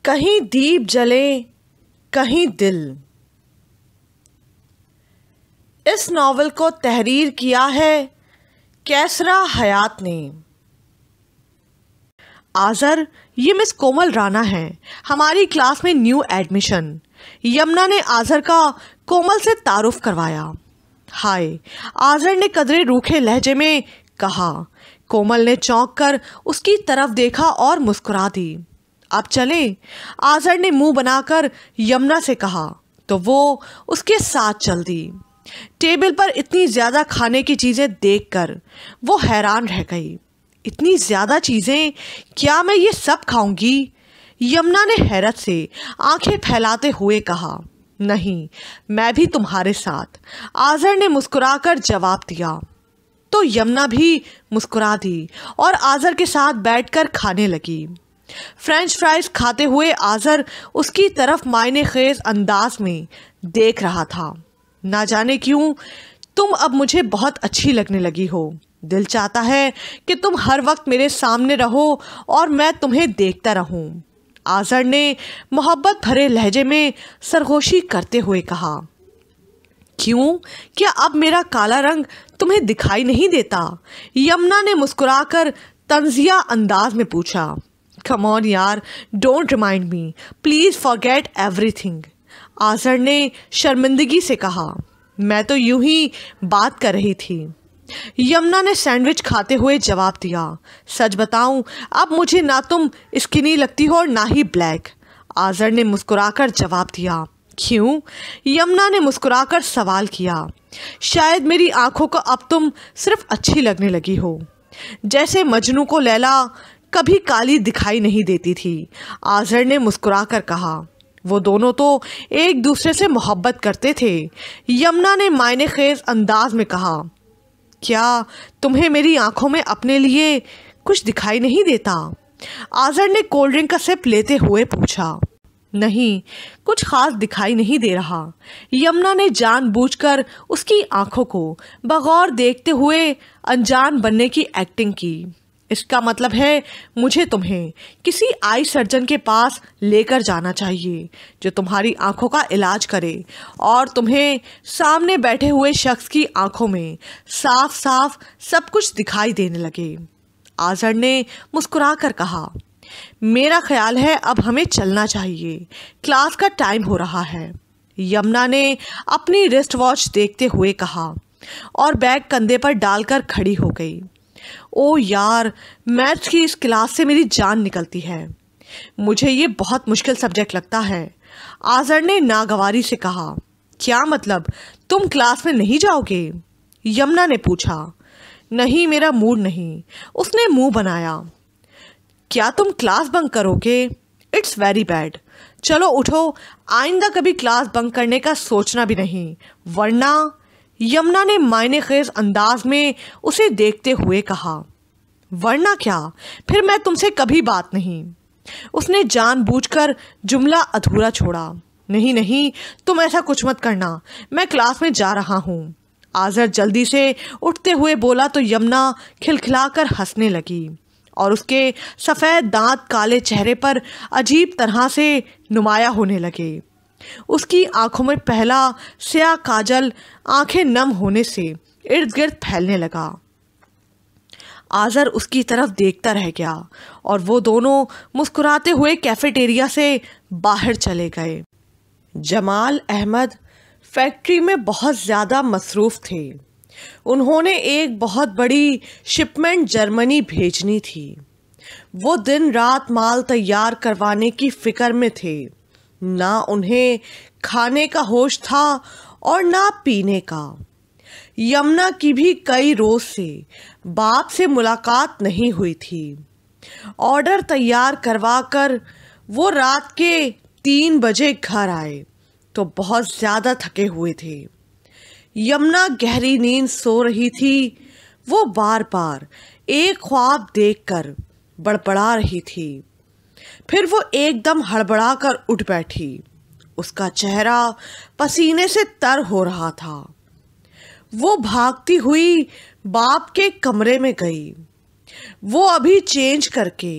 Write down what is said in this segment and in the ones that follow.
कहीं दीप जले कहीं दिल। इस नॉवल को तहरीर किया है कैसरा हयात ने। आज़र, ये मिस कोमल राणा हैं, हमारी क्लास में न्यू एडमिशन। यमुना ने आज़र का कोमल से तारुफ करवाया। हाय, आज़र ने कदरे रूखे लहजे में कहा। कोमल ने चौंक कर उसकी तरफ देखा और मुस्कुरा दी। अब चलें, आज़र ने मुंह बनाकर यमुना से कहा तो वो उसके साथ चल दी। टेबल पर इतनी ज़्यादा खाने की चीज़ें देखकर वो हैरान रह गई। इतनी ज़्यादा चीज़ें, क्या मैं ये सब खाऊंगी? यमुना ने हैरत से आंखें फैलाते हुए कहा। नहीं, मैं भी तुम्हारे साथ, आज़र ने मुस्कुराकर जवाब दिया। तो यमुना भी मुस्कुरा दी और आज़र के साथ बैठकर खाने लगी। फ्रेंच फ्राइज खाते हुए आज़र उसकी तरफ मायने खेज अंदाज में देख रहा था। ना जाने क्यों तुम अब मुझे बहुत अच्छी लगने लगी हो। दिल चाहता है कि तुम हर वक्त मेरे सामने रहो और मैं तुम्हें देखता रहूं। आज़र ने मोहब्बत भरे लहजे में सरगोशी करते हुए कहा। क्यों, क्या अब मेरा काला रंग तुम्हें दिखाई नहीं देता? यमुना ने मुस्कुराकर तंजिया अंदाज में पूछा। कम ऑन यार, don't remind me, please forget everything, Azar ने शर्मिंदगी से कहा। मैं तो यूं ही बात कर रही थी, यमुना ने सैंडविच खाते हुए जवाब दिया। सच बताऊं, अब मुझे ना तुम स्किनी लगती हो और ना ही ब्लैक, आज़र ने मुस्कुराकर जवाब दिया। क्यों? यमुना ने मुस्कुराकर सवाल किया। शायद मेरी आंखों को अब तुम सिर्फ अच्छी लगने लगी हो, जैसे मजनू को लैला कभी काली दिखाई नहीं देती थी, आज़र ने मुस्कुराकर कहा। वो दोनों तो एक दूसरे से मोहब्बत करते थे, यमुना ने मायने खेज अंदाज में कहा। क्या तुम्हें मेरी आंखों में अपने लिए कुछ दिखाई नहीं देता? आज़र ने कोल्ड ड्रिंक का सिप लेते हुए पूछा। नहीं, कुछ खास दिखाई नहीं दे रहा, यमुना ने जानबूझकर उसकी आंखों को बगौर देखते हुए अनजान बनने की एक्टिंग की। इसका मतलब है मुझे तुम्हें किसी आई सर्जन के पास लेकर जाना चाहिए जो तुम्हारी आंखों का इलाज करे और तुम्हें सामने बैठे हुए शख्स की आंखों में साफ साफ सब कुछ दिखाई देने लगे, आज़र ने मुस्कुराकर कहा। मेरा ख्याल है अब हमें चलना चाहिए, क्लास का टाइम हो रहा है, यमुना ने अपनी रिस्ट वॉच देखते हुए कहा और बैग कंधे पर डालकर खड़ी हो गई। ओ यार, मैथ्स की इस क्लास से मेरी जान निकलती है, मुझे ये बहुत मुश्किल सब्जेक्ट लगता है, आज़र ने नागवारी से कहा। क्या मतलब, तुम क्लास में नहीं जाओगे? यमुना ने पूछा। नहीं, मेरा मूड नहीं, उसने मुंह बनाया। क्या तुम क्लास बंक करोगे? इट्स वेरी बैड, चलो उठो, आइंदा कभी क्लास बंक करने का सोचना भी नहीं, वरना, यमुना ने मायने खेज अंदाज में उसे देखते हुए कहा। वरना क्या? फिर मैं तुमसे कभी बात नहीं, उसने जानबूझकर जुमला अधूरा छोड़ा। नहीं नहीं, तुम ऐसा कुछ मत करना, मैं क्लास में जा रहा हूँ, आज़र जल्दी से उठते हुए बोला तो यमुना खिलखिलाकर हंसने लगी और उसके सफ़ेद दांत काले चेहरे पर अजीब तरह से नुमाया होने लगे। उसकी आंखों में पहला स्याह काजल आंखें नम होने से इर्द गिर्द फैलने लगा। आज़र उसकी तरफ देखता रह गया और वो दोनों मुस्कुराते हुए कैफेटेरिया से बाहर चले गए। जमाल अहमद फैक्ट्री में बहुत ज़्यादा मसरूफ़ थे। उन्होंने एक बहुत बड़ी शिपमेंट जर्मनी भेजनी थी। वो दिन रात माल तैयार करवाने की फ़िक्र में थे, ना उन्हें खाने का होश था और ना पीने का। यमुना की भी कई रोज़ से बाप से मुलाकात नहीं हुई थी। ऑर्डर तैयार करवा कर वो रात के 3 बजे घर आए तो बहुत ज़्यादा थके हुए थे। यमुना गहरी नींद सो रही थी। वो बार बार एक ख्वाब देखकर बड़बड़ा रही थी। फिर वो एकदम हड़बड़ा कर उठ बैठी। उसका चेहरा पसीने से तर हो रहा था। वो भागती हुई बाप के कमरे में गई। वो अभी चेंज करके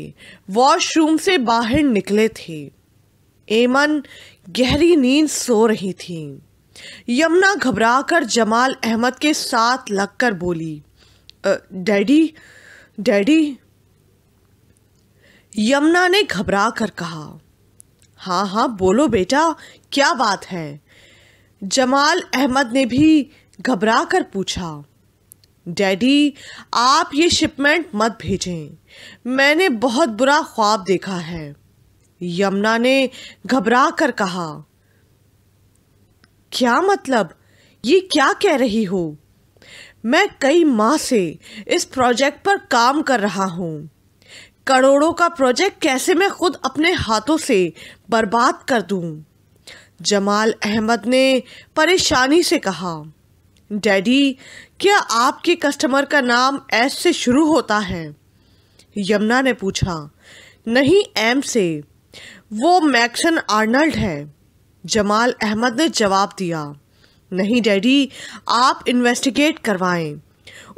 वॉशरूम से बाहर निकले थे एमन गहरी नींद सो रही थी। यमुना घबराकर जमाल अहमद के साथ लगकर बोली, डैडी डैडी। यमुना ने घबरा कर कहा, हाँ हाँ बोलो बेटा, क्या बात है। जमाल अहमद ने भी घबरा कर पूछा, डैडी आप ये शिपमेंट मत भेजें, मैंने बहुत बुरा ख्वाब देखा है। यमुना ने घबरा कर कहा, क्या मतलब, ये क्या कह रही हो? मैं कई माह से इस प्रोजेक्ट पर काम कर रहा हूँ। करोड़ों का प्रोजेक्ट कैसे मैं खुद अपने हाथों से बर्बाद कर दूँ? जमाल अहमद ने परेशानी से कहा, डैडी क्या आपके कस्टमर का नाम एस से शुरू होता है? यमुना ने पूछा, नहीं एम से, वो मैक्सन आर्नल्ड है। जमाल अहमद ने जवाब दिया, नहीं डैडी आप इन्वेस्टिगेट करवाएं,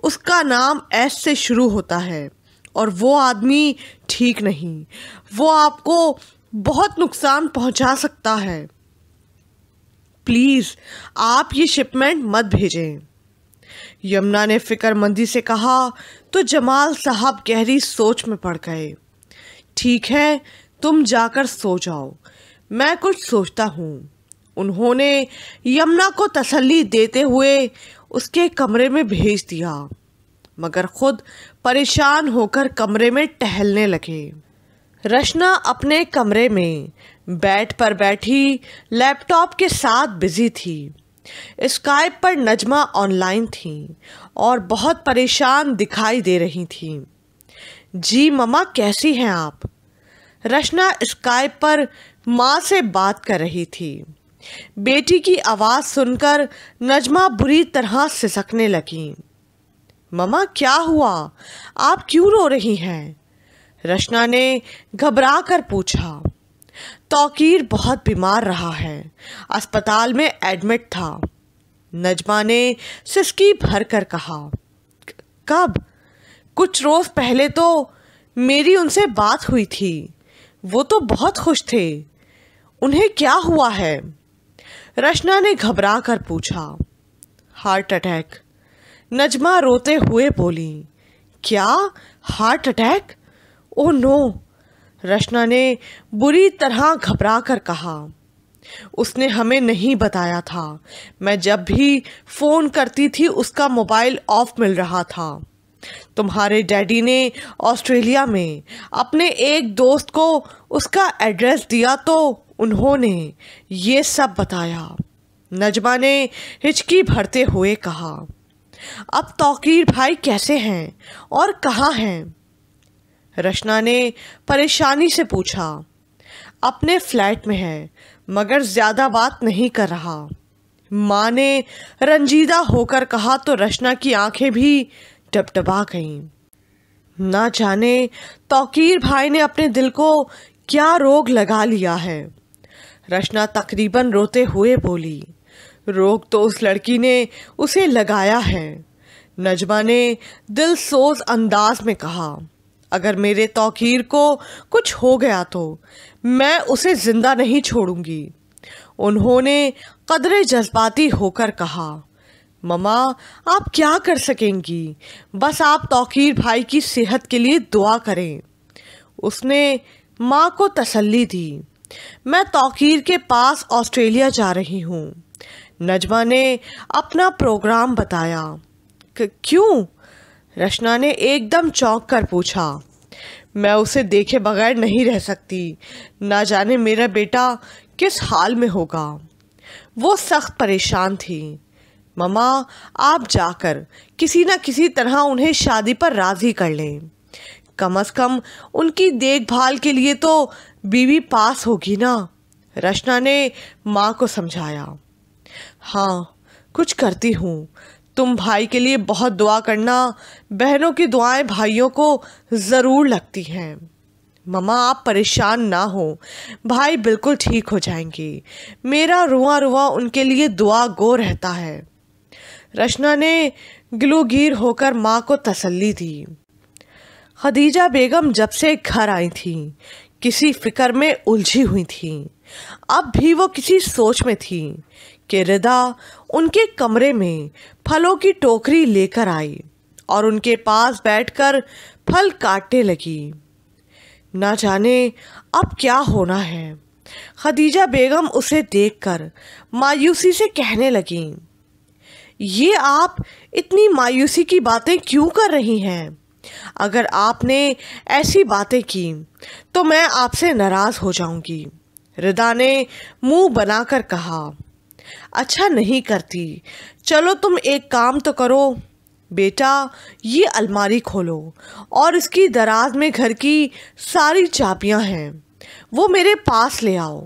उसका नाम एस से शुरू होता है और वो आदमी ठीक नहीं, वो आपको बहुत नुकसान पहुंचा सकता है। प्लीज़ आप ये शिपमेंट मत भेजें। यमुना ने फिक्रमंदी से कहा तो जमाल साहब गहरी सोच में पड़ गए। ठीक है तुम जाकर सो जाओ, मैं कुछ सोचता हूँ। उन्होंने यमुना को तसल्ली देते हुए उसके कमरे में भेज दिया, मगर खुद परेशान होकर कमरे में टहलने लगे। रचना अपने कमरे में बेड पर बैठी लैपटॉप के साथ बिजी थी। स्काइप पर नजमा ऑनलाइन थी और बहुत परेशान दिखाई दे रही थी। जी मम्मा कैसी हैं आप? रचना स्काइप पर माँ से बात कर रही थी। बेटी की आवाज़ सुनकर नजमा बुरी तरह सिसकने लगी। मम्मा क्या हुआ, आप क्यों रो रही हैं? रचना ने घबरा कर पूछा। तौकीर बहुत बीमार रहा है, अस्पताल में एडमिट था। नजमा ने सिसकी भर कर कहा। कब? कुछ रोज़ पहले तो मेरी उनसे बात हुई थी, वो तो बहुत खुश थे। उन्हें क्या हुआ है? रचना ने घबरा कर पूछा। Heart attack. नजमा रोते हुए बोली। क्या heart attack? Oh no. Rachna ने बुरी तरह घबरा कर कहा। उसने हमें नहीं बताया था, मैं जब भी फ़ोन करती थी उसका मोबाइल ऑफ मिल रहा था। तुम्हारे डैडी ने ऑस्ट्रेलिया में अपने एक दोस्त को उसका एड्रेस दिया तो उन्होंने ये सब बताया। नजमा ने हिचकी भरते हुए कहा। अब तौकीर भाई कैसे हैं और कहाँ हैं? रचना ने परेशानी से पूछा। अपने फ्लैट में है, मगर ज़्यादा बात नहीं कर रहा। माँ ने रंजीदा होकर कहा तो रचना की आंखें भी डबडबा गईं। ना जाने तौकीर भाई ने अपने दिल को क्या रोग लगा लिया है। रचना तकरीबन रोते हुए बोली। रोग तो उस लड़की ने उसे लगाया है। नजमा ने दिल सोज अंदाज में कहा। अगर मेरे तौकीर को कुछ हो गया तो मैं उसे जिंदा नहीं छोड़ूंगी। उन्होंने कदरे जज्बाती होकर कहा। मम्मा आप क्या कर सकेंगी, बस आप तौकीर भाई की सेहत के लिए दुआ करें। उसने माँ को तसल्ली दी। मैं तौकीर के पास ऑस्ट्रेलिया जा रही हूँ। नजमा ने अपना प्रोग्राम बताया। क्यों? रचना ने एकदम चौंक कर पूछा। मैं उसे देखे बगैर नहीं रह सकती, ना जाने मेरा बेटा किस हाल में होगा। वो सख्त परेशान थी। मम्मा आप जाकर किसी न किसी तरह उन्हें शादी पर राज़ी कर लें। कम से कम उनकी देखभाल के लिए तो बीवी पास होगी ना। रचना ने माँ को समझाया। हाँ कुछ करती हूँ, तुम भाई के लिए बहुत दुआ करना। बहनों की दुआएं भाइयों को ज़रूर लगती हैं। मम्मा आप परेशान ना हो, भाई बिल्कुल ठीक हो जाएंगे। मेरा रुआ रुआ उनके लिए दुआ गो रहता है। रचना ने गिलोगीर होकर माँ को तसल्ली दी। खदीजा बेगम जब से घर आई थी किसी फिक्र में उलझी हुई थी। अब भी वो किसी सोच में थी कि रिदा उनके कमरे में फलों की टोकरी लेकर आई और उनके पास बैठकर फल काटने लगी। ना जाने अब क्या होना है। खदीजा बेगम उसे देखकर मायूसी से कहने लगी, ये आप इतनी मायूसी की बातें क्यों कर रही हैं? अगर आपने ऐसी बातें की तो मैं आपसे नाराज़ हो जाऊंगी। रिदा ने मुंह बनाकर कहा, अच्छा नहीं करती, चलो तुम एक काम तो करो। बेटा, ये अलमारी खोलो और इसकी दराज में घर की सारी चाबियां हैं, वो मेरे पास ले आओ।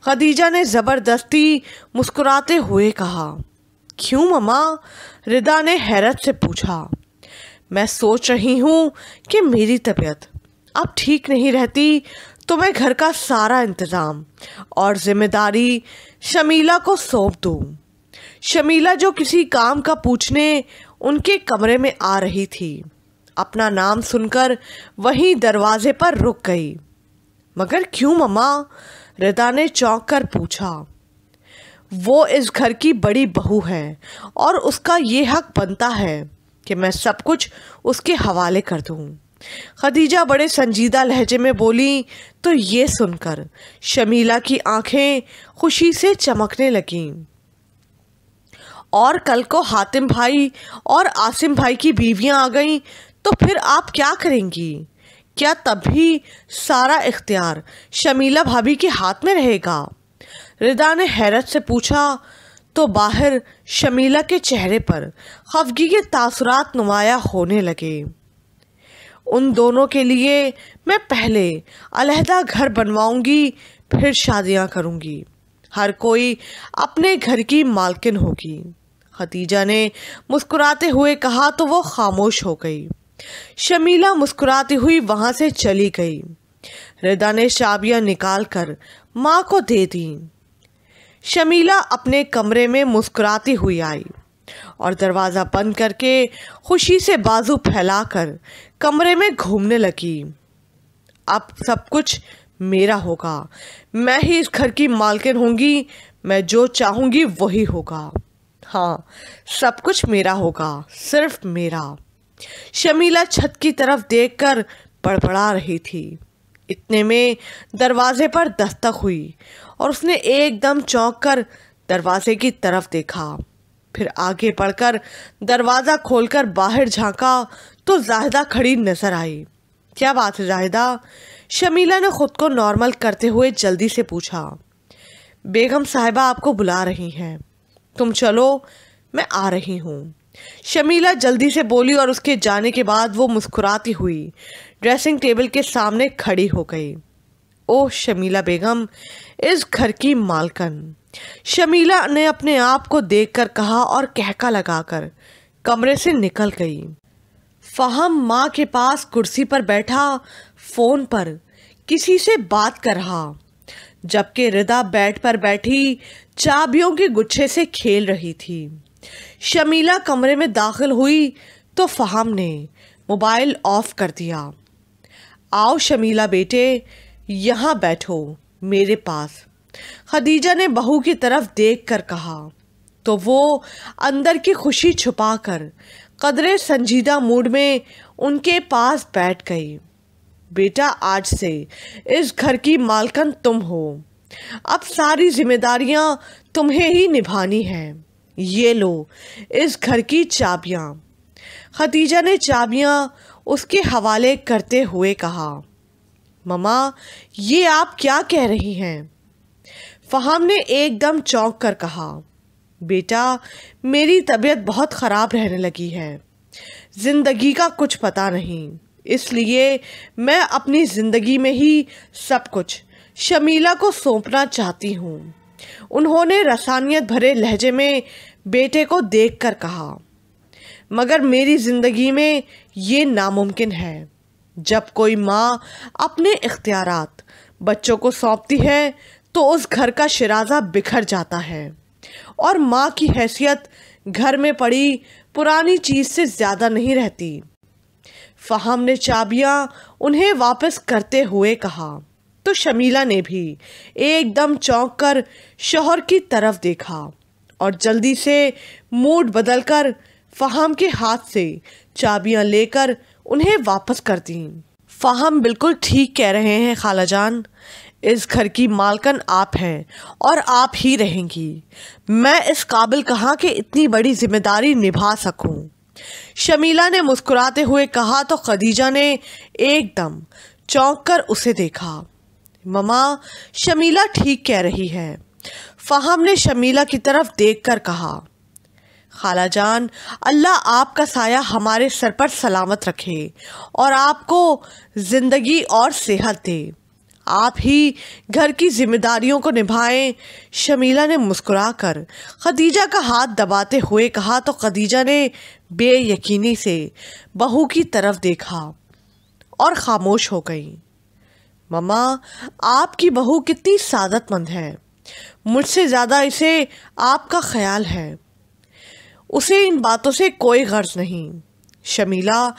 खदीजा ने ज़बरदस्ती मुस्कुराते हुए कहा। क्यों मम्मा? रिदा ने हैरत से पूछा। मैं सोच रही हूँ कि मेरी तबीयत अब ठीक नहीं रहती तो मैं घर का सारा इंतज़ाम और जिम्मेदारी शमीला को सौंप दूँ। शमीला जो किसी काम का पूछने उनके कमरे में आ रही थी, अपना नाम सुनकर वहीं दरवाजे पर रुक गई। मगर क्यों मम्मा? रिदा ने चौंक कर पूछा। वो इस घर की बड़ी बहू है और उसका ये हक बनता है कि मैं सब कुछ उसके हवाले कर दूं। खदीजा बड़े संजीदा लहजे में बोली तो ये सुनकर शमीला की आंखें खुशी से चमकने लगीं। और कल को हातिम भाई और आसिम भाई की बीवियां आ गईं तो फिर आप क्या करेंगी? क्या तब भी सारा इख्तियार शमीला भाभी के हाथ में रहेगा? रिदा ने हैरत से पूछा तो बाहर शमीला के चेहरे पर खफगी के तासुरात नुमाया होने लगे। उन दोनों के लिए मैं पहले अलहदा घर बनवाऊंगी, फिर शादियां करूंगी। हर कोई अपने घर की मालकिन होगी। खदीजा ने मुस्कुराते हुए कहा तो वो खामोश हो गई। शमीला मुस्कुराती हुई वहां से चली गई। रिदा ने चाबियां निकालकर माँ को दे दी। शमीला अपने कमरे में मुस्कुराती हुई आई और दरवाज़ा बंद करके खुशी से बाजू फैलाकर कमरे में घूमने लगी। अब सब कुछ मेरा होगा, मैं ही इस घर की मालकिन होंगी, मैं जो चाहूँगी वही होगा। हाँ, सब कुछ मेरा होगा, सिर्फ मेरा। शमीला छत की तरफ देखकर बड़बड़ा रही थी। इतने में दरवाजे पर दस्तक हुई और उसने एकदम चौंक कर दरवाजे की तरफ देखा। फिर आगे बढ़कर दरवाज़ा खोलकर बाहर झांका तो जाहिदा खड़ी नजर आई। क्या बात है जाहिदा? शमीला ने खुद को नॉर्मल करते हुए जल्दी से पूछा। बेगम साहिबा आपको बुला रही हैं, तुम चलो, मैं आ रही हूँ। शमीला जल्दी से बोली और उसके जाने के बाद वो मुस्कुराती हुई ड्रेसिंग टेबल के सामने खड़ी हो गई। ओह शमीला बेगम, इस घर की मालकन, शमीला ने अपने आप को देखकर कहा और कहका लगाकर कमरे से निकल गई। फहम माँ के पास कुर्सी पर बैठा फोन पर किसी से बात कर रहा, जबकि रिदा बेड पर बैठी चाबियों के गुच्छे से खेल रही थी। शमीला कमरे में दाखिल हुई तो फहम ने मोबाइल ऑफ कर दिया। आओ शमीला बेटे, यहाँ बैठो मेरे पास, खदीजा ने बहू की तरफ देखकर कहा तो वो अंदर की खुशी छुपाकर कदरे संजीदा मूड में उनके पास बैठ गई। बेटा, आज से इस घर की मालकन तुम हो, अब सारी जिम्मेदारियां तुम्हें ही निभानी हैं। ये लो इस घर की चाबियां। खदीजा ने चाबियां उसके हवाले करते हुए कहा। मम्मा, ये आप क्या कह रही हैं? फहम ने एकदम चौंक कर कहा। बेटा, मेरी तबीयत बहुत ख़राब रहने लगी है, ज़िंदगी का कुछ पता नहीं, इसलिए मैं अपनी ज़िंदगी में ही सब कुछ शमीला को सौंपना चाहती हूँ। उन्होंने रसानियत भरे लहजे में बेटे को देखकर कहा। मगर मेरी ज़िंदगी में ये नामुमकिन है। जब कोई माँ अपने इख्तियारात बच्चों को सौंपती है तो उस घर का शिराजा बिखर जाता है और माँ की हैसियत घर में पड़ी पुरानी चीज़ से ज़्यादा नहीं रहती। फहम ने चाबियाँ उन्हें वापस करते हुए कहा। तो शमीला ने भी एकदम चौंक कर शौहर की तरफ देखा और जल्दी से मूड बदलकर फ़ाहम के हाथ से चाबियां लेकर उन्हें वापस कर दी। फ़ाहम बिल्कुल ठीक कह रहे हैं खालाजान, इस घर की मालकन आप हैं और आप ही रहेंगी। मैं इस काबिल कहाँ कि इतनी बड़ी जिम्मेदारी निभा सकूं। शमीला ने मुस्कुराते हुए कहा तो खदीजा ने एकदम चौंक कर उसे देखा। ममा, शमीला ठीक कह रही है। फ़ाहम ने शमीला की तरफ देखकर कहा, खालाजान, अल्लाह आपका साया हमारे सर पर सलामत रखे और आपको ज़िंदगी और सेहत दे। आप ही घर की जिम्मेदारियों को निभाएं। शमीला ने मुस्कुराकर खदीजा का हाथ दबाते हुए कहा तो खदीजा ने बेयकीनी से बहू की तरफ देखा और खामोश हो गई। मम्मा, आपकी बहू कितनी सादतमंद है। मुझसे ज़्यादा इसे आपका ख्याल है। उसे इन बातों से कोई गर्ज नहीं। शमीला,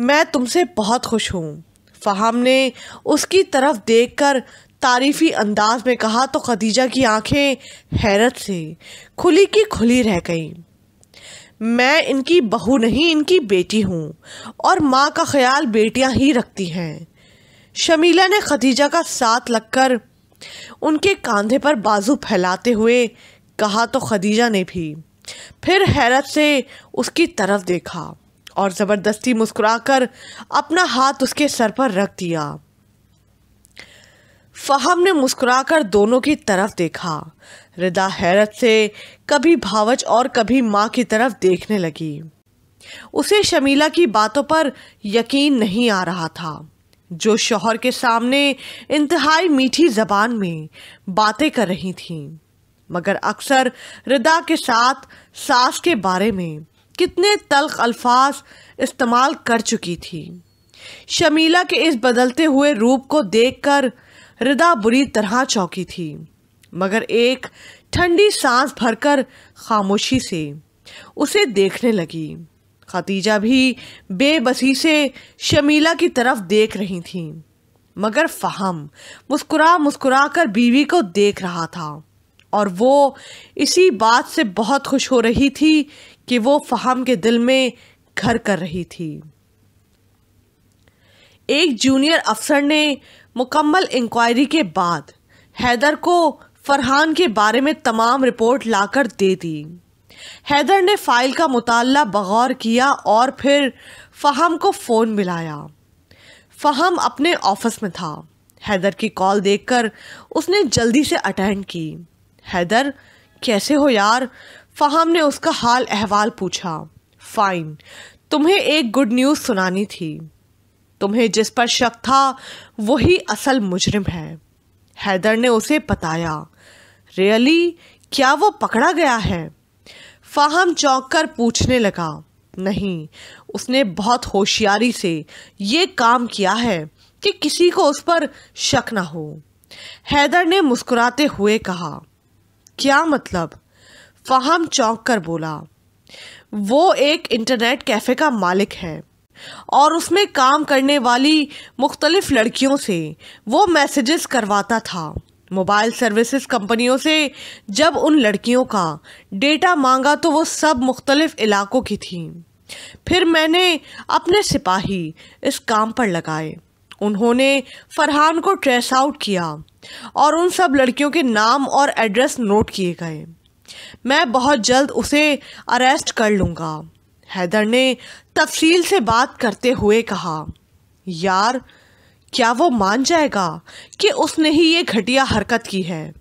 मैं तुमसे बहुत खुश हूँ। फ़ाहम ने उसकी तरफ देखकर तारीफ़ी अंदाज में कहा तो खदीजा की आंखें हैरत से खुली की खुली रह गईं। मैं इनकी बहू नहीं, इनकी बेटी हूँ और माँ का ख्याल बेटियाँ ही रखती हैं। शमीला ने खदीजा का साथ लगकर उनके कंधे पर बाजू फैलाते हुए कहा तो खदीजा ने भी फिर हैरत से उसकी तरफ देखा और ज़बरदस्ती मुस्कुराकर अपना हाथ उसके सर पर रख दिया। फ़ाहम ने मुस्कुराकर दोनों की तरफ देखा। रिदा हैरत से कभी भावच और कभी माँ की तरफ देखने लगी। उसे शमीला की बातों पर यकीन नहीं आ रहा था, जो शौहर के सामने इंतहाई मीठी ज़बान में बातें कर रही थीं, मगर अक्सर रिदा के साथ सास के बारे में कितने तल्ख अल्फाज इस्तेमाल कर चुकी थी। शमीला के इस बदलते हुए रूप को देखकर रिदा बुरी तरह चौंकी थी, मगर एक ठंडी सांस भरकर खामोशी से उसे देखने लगी। खदीजा भी बेबसी से शमीला की तरफ देख रही थी, मगर फ़ाहम मुस्कुरा मुस्कुरा कर बीवी को देख रहा था और वो इसी बात से बहुत खुश हो रही थी कि वो फ़ाहम के दिल में घर कर रही थी। एक जूनियर अफसर ने मुकम्मल इंक्वायरी के बाद हैदर को फरहान के बारे में तमाम रिपोर्ट लाकर दे दी। हैदर ने फाइल का मुताला बगौर किया और फिर फ़ाहम को फ़ोन मिलाया। फ़ाहम अपने ऑफिस में था। हैदर की कॉल देखकर उसने जल्दी से अटेंड की। हैदर, कैसे हो यार? फ़ाहम ने उसका हाल अहवाल पूछा। फ़ाइन, तुम्हें एक गुड न्यूज़ सुनानी थी। तुम्हें जिस पर शक था वही असल मुजरिम है। हैदर ने उसे बताया। रियली? क्या वो पकड़ा गया है? फ़ाहम चौंक कर पूछने लगा। नहीं, उसने बहुत होशियारी से ये काम किया है कि किसी को उस पर शक ना हो। हैदर ने मुस्कुराते हुए कहा। क्या मतलब? फ़ाहम चौंक कर बोला। वो एक इंटरनेट कैफ़े का मालिक है और उसमें काम करने वाली मुख्तलिफ लड़कियों से वो मैसेजेस करवाता था। मोबाइल सर्विसेज कंपनियों से जब उन लड़कियों का डेटा मांगा तो वो सब मुख्तलिफ इलाकों की थीं। फिर मैंने अपने सिपाही इस काम पर लगाए। उन्होंने फरहान को ट्रेस आउट किया और उन सब लड़कियों के नाम और एड्रेस नोट किए गए। मैं बहुत जल्द उसे अरेस्ट कर लूँगा। हैदर ने तफसील से बात करते हुए कहा। यार, क्या वो मान जाएगा कि उसने ही ये घटिया हरकत की है?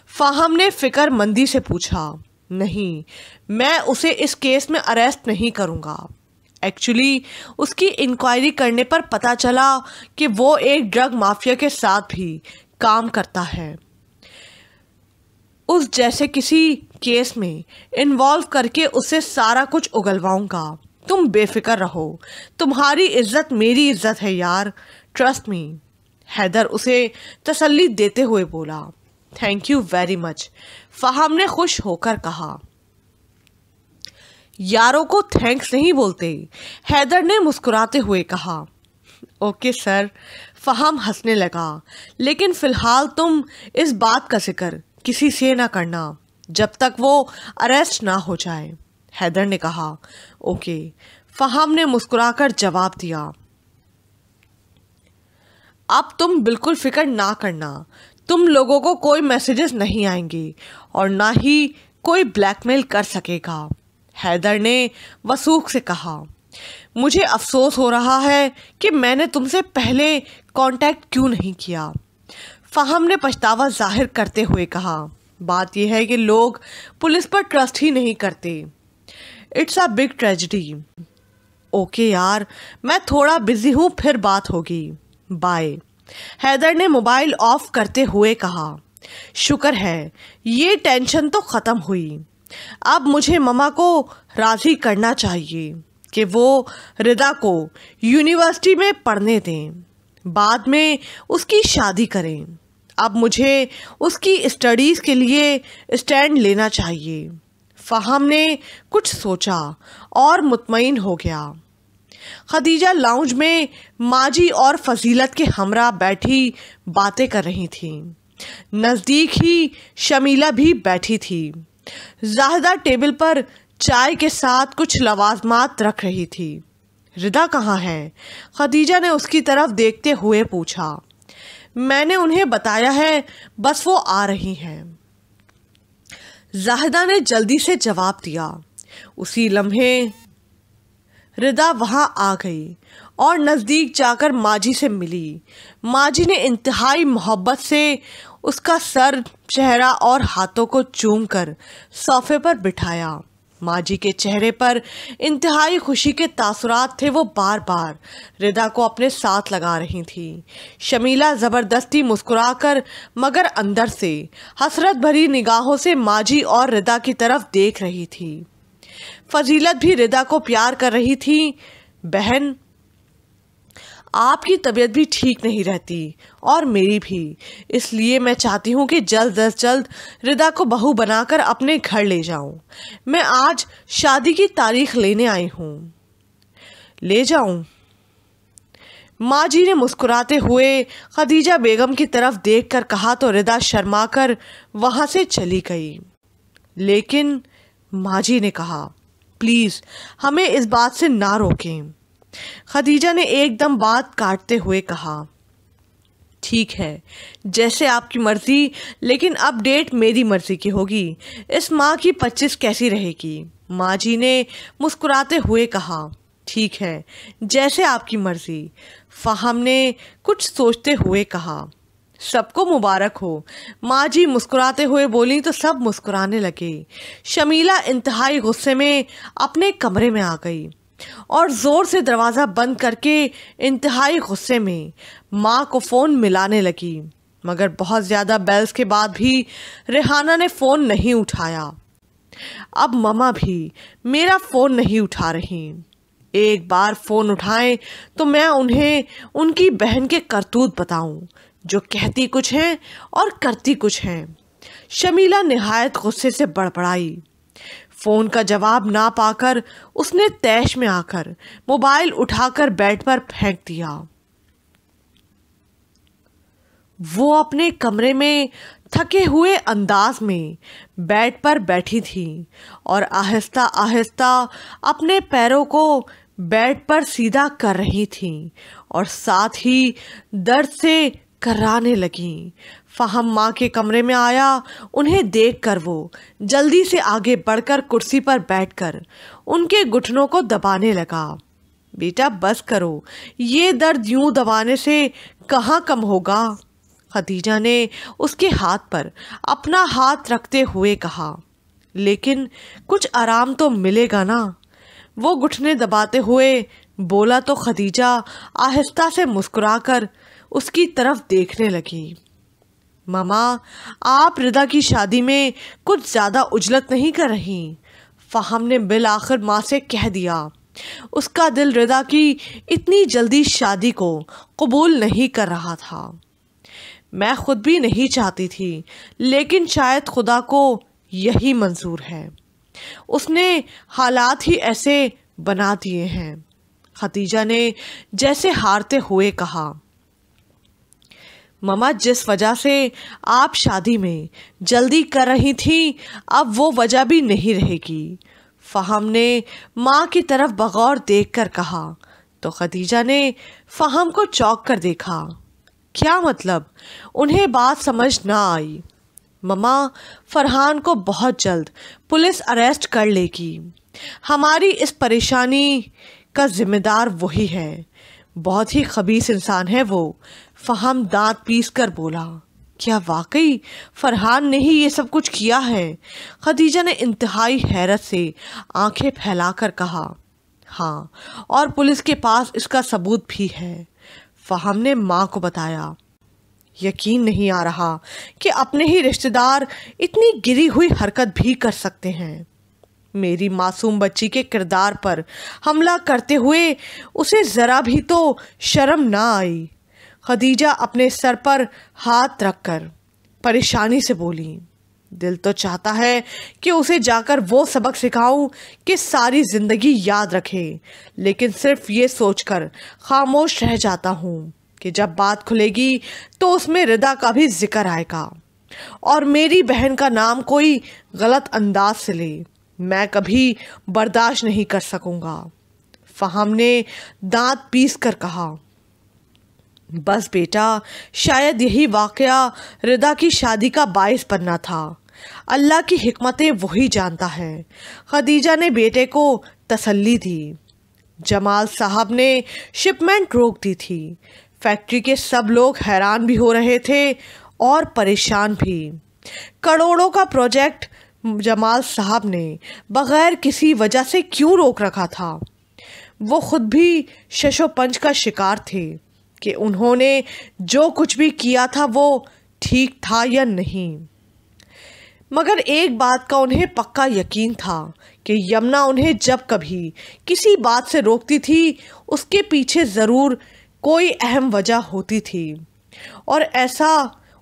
फ़ाहम ने फ़िक्रमंदी से पूछा। नहीं, मैं उसे इस केस में अरेस्ट नहीं करूँगा। एक्चुअली उसकी इंक्वायरी करने पर पता चला कि वो एक ड्रग माफिया के साथ भी काम करता है। उस जैसे किसी केस में इन्वॉल्व करके उसे सारा कुछ उगलवाऊंगा। तुम बेफिक्र रहो, तुम्हारी इज्जत मेरी इज्जत है यार, ट्रस्ट मी। हैदर उसे तसल्ली देते हुए बोला। थैंक यू वेरी मच, फ़ाहम ने खुश होकर कहा। यारों को थैंक्स नहीं बोलते, हैदर ने मुस्कुराते हुए कहा। Okay sir. फहम हंसने लगा। लेकिन फ़िलहाल तुम इस बात का जिक्र किसी से ना करना जब तक वो अरेस्ट ना हो जाए, हैदर ने कहा। ओके, फहम ने मुस्कुराकर जवाब दिया। अब तुम बिल्कुल फिक्र ना करना, तुम लोगों को कोई मैसेजेस नहीं आएंगे और ना ही कोई ब्लैकमेल कर सकेगा, हैदर ने वसूख से कहा। मुझे अफसोस हो रहा है कि मैंने तुमसे पहले कांटेक्ट क्यों नहीं किया, फहम ने पछतावा जाहिर करते हुए कहा। बात यह है कि लोग पुलिस पर ट्रस्ट ही नहीं करते। It's a big tragedy. Okay यार, मैं थोड़ा बिजी हूँ, फिर बात होगी, बाय, हैदर ने मोबाइल ऑफ करते हुए कहा। शुक्र है ये टेंशन तो ख़त्म हुई। अब मुझे ममा को राज़ी करना चाहिए कि वो रिदा को यूनिवर्सिटी में पढ़ने दें, बाद में उसकी शादी करें। अब मुझे उसकी स्टडीज़ के लिए स्टैंड लेना चाहिए। फहम ने कुछ सोचा और मुतमईन हो गया। खदीजा लाउंज में माजी और फजीलत के हमरा बैठी बातें कर रही थी। नज़दीक ही शमीला भी बैठी थी। जाहिदा टेबल पर चाय के साथ कुछ लवाजमात रख रही थी। रिदा कहाँ है? खदीजा ने उसकी तरफ देखते हुए पूछा। मैंने उन्हें बताया है, बस वो आ रही हैं, जाहिदा ने जल्दी से जवाब दिया। उसी लम्हे रिदा वहां आ गई और नज़दीक जाकर माजी से मिली। माजी ने इंतहाई मोहब्बत से उसका सर, चेहरा और हाथों को चूमकर सोफे पर बिठाया। माजी के चेहरे पर इंतहाई खुशी के तासुरात थे। वो बार बार रिदा को अपने साथ लगा रही थी। शमीला ज़बरदस्ती मुस्कुराकर मगर अंदर से हसरत भरी निगाहों से माजी और रिदा की तरफ देख रही थी। फजीलत भी रिदा को प्यार कर रही थी। बहन, आपकी तबीयत भी ठीक नहीं रहती और मेरी भी, इसलिए मैं चाहती हूँ कि जल्द अज जल्द रिदा को बहू बनाकर अपने घर ले जाऊँ। मैं आज शादी की तारीख लेने आई हूँ। ले जाऊँ? माँ जी ने मुस्कुराते हुए खदीजा बेगम की तरफ देखकर कहा तो रिदा शर्माकर वहाँ से चली गई। लेकिन माँ जी ने कहा, प्लीज़ हमें इस बात से ना रोकें। खदीजा ने एकदम बात काटते हुए कहा, ठीक है, जैसे आपकी मर्ज़ी, लेकिन अब डेट मेरी मर्ज़ी की होगी। इस माह की 25 कैसी रहेगी? माँ जी ने मुस्कुराते हुए कहा, ठीक है, जैसे आपकी मर्ज़ी। फहम ने कुछ सोचते हुए कहा, सबको मुबारक हो। माँ जी मुस्कुराते हुए बोली तो सब मुस्कुराने लगे। शमीला इंतहाई गुस्से में अपने कमरे में आ गई और ज़ोर से दरवाज़ा बंद करके इंतहाई गुस्से में माँ को फ़ोन मिलाने लगी। मगर बहुत ज़्यादा बेल्स के बाद भी रेहाना ने फ़ोन नहीं उठाया। अब ममा भी मेरा फ़ोन नहीं उठा रही। एक बार फ़ोन उठाएं तो मैं उन्हें उनकी बहन के करतूत बताऊं, जो कहती कुछ हैं और करती कुछ हैं। शमीला निहायत गुस्से से बड़बड़ाई। फ़ोन का जवाब ना पाकर उसने तैश में आकर मोबाइल उठाकर बेड पर फेंक दिया। वो अपने कमरे में थके हुए अंदाज में बेड पर बैठी थी और आहिस्ता आहिस्ता अपने पैरों को बेड पर सीधा कर रही थी और साथ ही दर्द से कराने लगी। फहम माँ के कमरे में आया। उन्हें देखकर वो जल्दी से आगे बढ़कर कुर्सी पर बैठकर उनके घुटनों को दबाने लगा। बेटा बस करो, ये दर्द यूं दबाने से कहाँ कम होगा? खदीजा ने उसके हाथ पर अपना हाथ रखते हुए कहा। लेकिन कुछ आराम तो मिलेगा ना? वो घुटने दबाते हुए बोला तो खदीजा आहिस्ता से मुस्कुराकर उसकी तरफ देखने लगी। मामा, आप रिदा की शादी में कुछ ज़्यादा उजलत नहीं कर रही? फहम ने बिल आखिर माँ से कह दिया। उसका दिल रिदा की इतनी जल्दी शादी को कबूल नहीं कर रहा था। मैं खुद भी नहीं चाहती थी, लेकिन शायद खुदा को यही मंजूर है। उसने हालात ही ऐसे बना दिए हैं। खदीजा ने जैसे हारते हुए कहा। ममा, जिस वजह से आप शादी में जल्दी कर रही थी, अब वो वजह भी नहीं रहेगी। फ़हम ने माँ की तरफ बगौर देखकर कहा तो खदीजा ने फ़हम को चौंक कर देखा। क्या मतलब? उन्हें बात समझ ना आई। ममा, फरहान को बहुत जल्द पुलिस अरेस्ट कर लेगी। हमारी इस परेशानी का जिम्मेदार वही है। बहुत ही खबीस इंसान है वो। फ़हम दांत पीस कर बोला। क्या वाकई फरहान ने ही ये सब कुछ किया है? खदीजा ने इंतहाई हैरत से आंखें फैलाकर कहा। हाँ, और पुलिस के पास इसका सबूत भी है। फ़हम ने माँ को बताया। यकीन नहीं आ रहा कि अपने ही रिश्तेदार इतनी गिरी हुई हरकत भी कर सकते हैं। मेरी मासूम बच्ची के किरदार पर हमला करते हुए उसे ज़रा भी तो शर्म ना आई। खदीजा अपने सर पर हाथ रखकर परेशानी से बोली। दिल तो चाहता है कि उसे जाकर वो सबक सिखाऊं कि सारी ज़िंदगी याद रखे, लेकिन सिर्फ ये सोचकर खामोश रह जाता हूँ कि जब बात खुलेगी तो उसमें रिदा का भी जिक्र आएगा और मेरी बहन का नाम कोई गलत अंदाज से ले। मैं कभी बर्दाश्त नहीं कर सकूँगा। फ़हम ने दांत पीस कर कहा। बस बेटा, शायद यही वाक़या रिदा की शादी का बाइस बनना था। अल्लाह की हिकमतें वही जानता है। खदीजा ने बेटे को तसल्ली दी। जमाल साहब ने शिपमेंट रोक दी थी। फैक्ट्री के सब लोग हैरान भी हो रहे थे और परेशान भी। करोड़ों का प्रोजेक्ट जमाल साहब ने बग़ैर किसी वजह से क्यों रोक रखा था? वो खुद भी शशोपंज का शिकार थे कि उन्होंने जो कुछ भी किया था वो ठीक था या नहीं। मगर एक बात का उन्हें पक्का यकीन था कि यमुना उन्हें जब कभी किसी बात से रोकती थी, उसके पीछे ज़रूर कोई अहम वजह होती थी और ऐसा